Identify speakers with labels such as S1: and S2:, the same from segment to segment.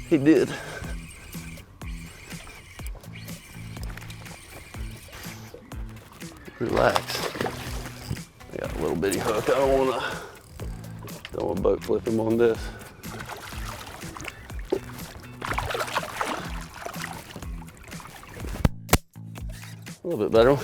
S1: He did. Relax. I got a little bitty hook. I don't wanna boat flip him on this. A little bit better.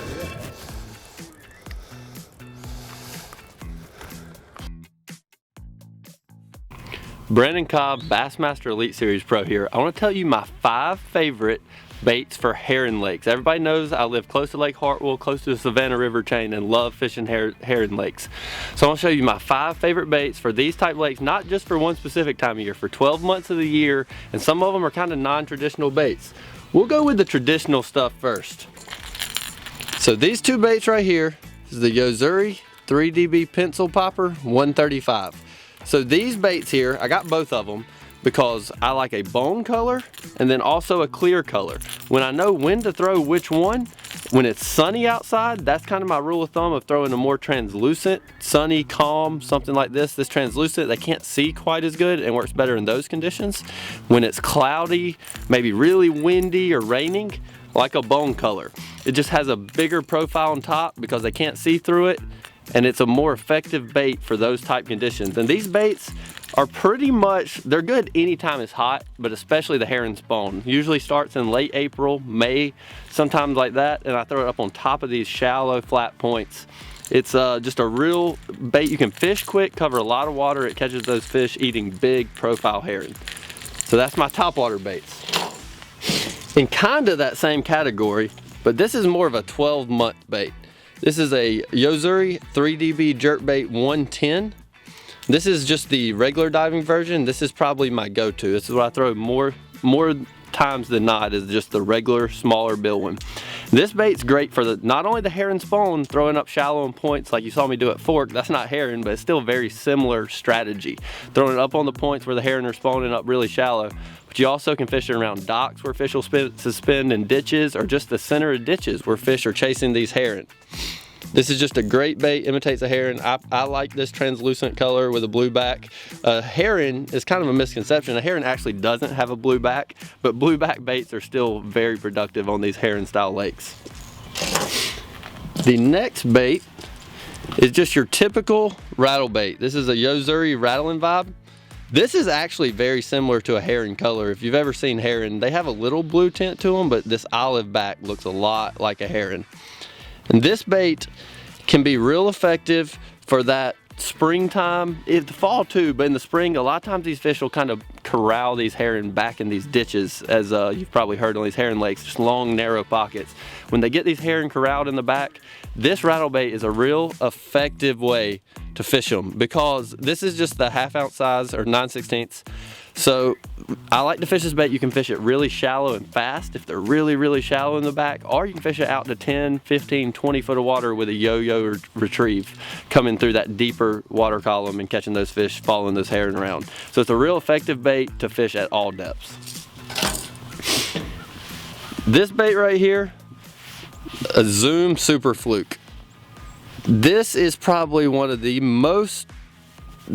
S1: Brandon Cobb, Bassmaster Elite Series Pro here. I want to tell you my 5 favorite baits for herring lakes. Everybody knows I live close to Lake Hartwell, close to the Savannah River chain, and love fishing herring lakes. So I want to show you my 5 favorite baits for these type lakes, not just for one specific time of year, for 12 months of the year, and some of them are kind of non-traditional baits. We'll go with the traditional stuff first. So these 2 baits right here is the Yo-Zuri 3DB Pencil Popper 135. So these baits here, I got both of them because I like a bone color and then also a clear color. When I know when to throw which one, when it's sunny outside, that's kind of my rule of thumb of throwing a more translucent, sunny, calm, something like this. This translucent, they can't see quite as good and works better in those conditions. When it's cloudy, maybe really windy or raining, like a bone color. It just has a bigger profile on top because they can't see through it, and it's a more effective bait for those type conditions. And these baits are pretty much, they're good anytime it's hot, but especially the herring spawn. Usually starts in late April, May, sometimes like that, and I throw it up on top of these shallow flat points. It's just a real bait. You can fish quick, cover a lot of water. It catches those fish eating big profile herring. So that's my topwater baits. In kind of that same category, but this is more of a 12-month bait. This is a Yo-Zuri 3DB jerkbait 110. This is just the regular diving version. This is probably my go-to. This is what I throw more times than not, is just the regular smaller bill one. This bait's great for not only the herring spawn, throwing up shallow and points like you saw me do at Fork. That's not herring, but it's still a very similar strategy. Throwing it up on the points where the herring are spawning up really shallow. But you also can fish it around docks where fish will suspend, in ditches, or just the center of ditches where fish are chasing these herring. This is just a great bait, imitates a herring. I like this translucent color with a blue back. Herring is kind of a misconception. A herring actually doesn't have a blue back, but blue back baits are still very productive on these herring style lakes. The next bait is just your typical rattle bait. This is a Yo-Zuri rattling vibe. This is actually very similar to a herring color. If you've ever seen herring, they have a little blue tint to them, but this olive back looks a lot like a herring. And this bait can be real effective for that springtime, the fall too, but in the spring, a lot of times these fish will kind of corral these herring back in these ditches, as you've probably heard on these herring lakes, just long, narrow pockets. When they get these herring corralled in the back, this rattle bait is a real effective way to fish them, because this is just the 1/2 ounce size, or 9/16. So I like to fish this bait. You can fish it really shallow and fast if they're really, really shallow in the back, or you can fish it out to 10, 15, 20 foot of water with a yo-yo retrieve, coming through that deeper water column and catching those fish, following those herring around. So it's a real effective bait to fish at all depths. This bait right here, a Zoom Super Fluke. This is probably one of the most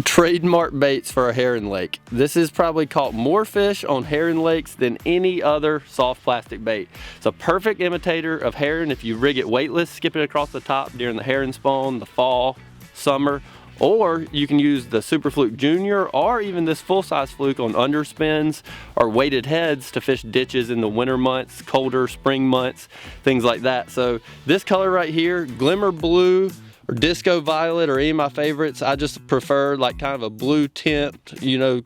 S1: trademark baits for a herring lake. This has probably caught more fish on herring lakes than any other soft plastic bait. It's a perfect imitator of herring if you rig it weightless, skip it across the top during the herring spawn, the fall, summer, or you can use the Super Fluke Junior, or even this full-size fluke on underspins or weighted heads to fish ditches in the winter months, colder spring months, things like that. So this color right here, glimmer blue or disco violet, or any of my favorites. I just prefer like kind of a blue tint, you know,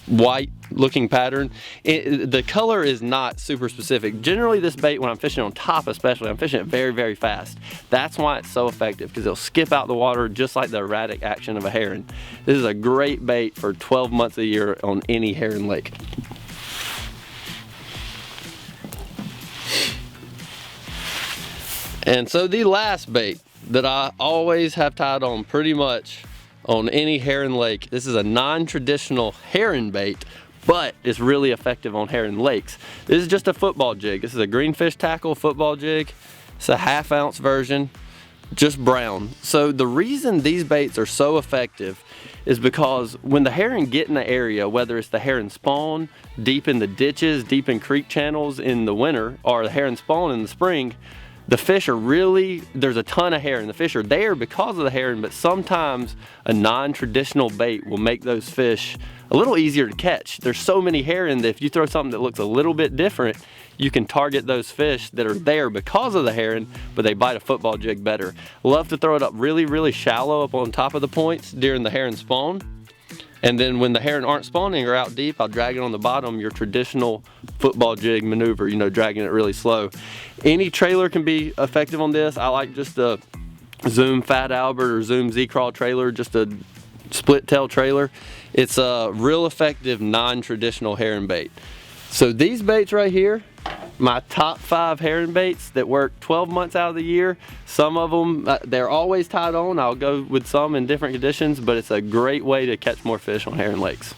S1: white looking pattern. The color is not super specific. Generally this bait, when I'm fishing on top especially, I'm fishing it very, very fast. That's why it's so effective, because it'll skip out the water just like the erratic action of a herring. This is a great bait for 12 months a year on any herring lake. And so the last bait that I always have tied on pretty much on any herring lake, this is a non-traditional herring bait, but it's really effective on herring lakes. This is just a football jig. This is a greenfish tackle football jig. It's a 1/2 ounce version, just brown. So the reason these baits are so effective is because when the herring get in the area, whether it's the herring spawn deep in the ditches, deep in creek channels in the winter, or the herring spawn in the spring, the fish are really, there's a ton of herring. The fish are there because of the herring, but sometimes a non-traditional bait will make those fish a little easier to catch. There's so many herring that if you throw something that looks a little bit different, you can target those fish that are there because of the herring, but they bite a football jig better. Love to throw it up really, really shallow up on top of the points during the herring spawn. And then when the herring aren't spawning or out deep, I'll drag it on the bottom, your traditional football jig maneuver, you know, dragging it really slow. Any trailer can be effective on this. I like just a Zoom Fat Albert or Zoom Z-Crawl trailer, just a split tail trailer. It's a real effective non-traditional herring bait. So these baits right here, my top 5 herring baits that work 12 months out of the year. Some of them, they're always tied on. I'll go with some in different conditions, but it's a great way to catch more fish on herring lakes.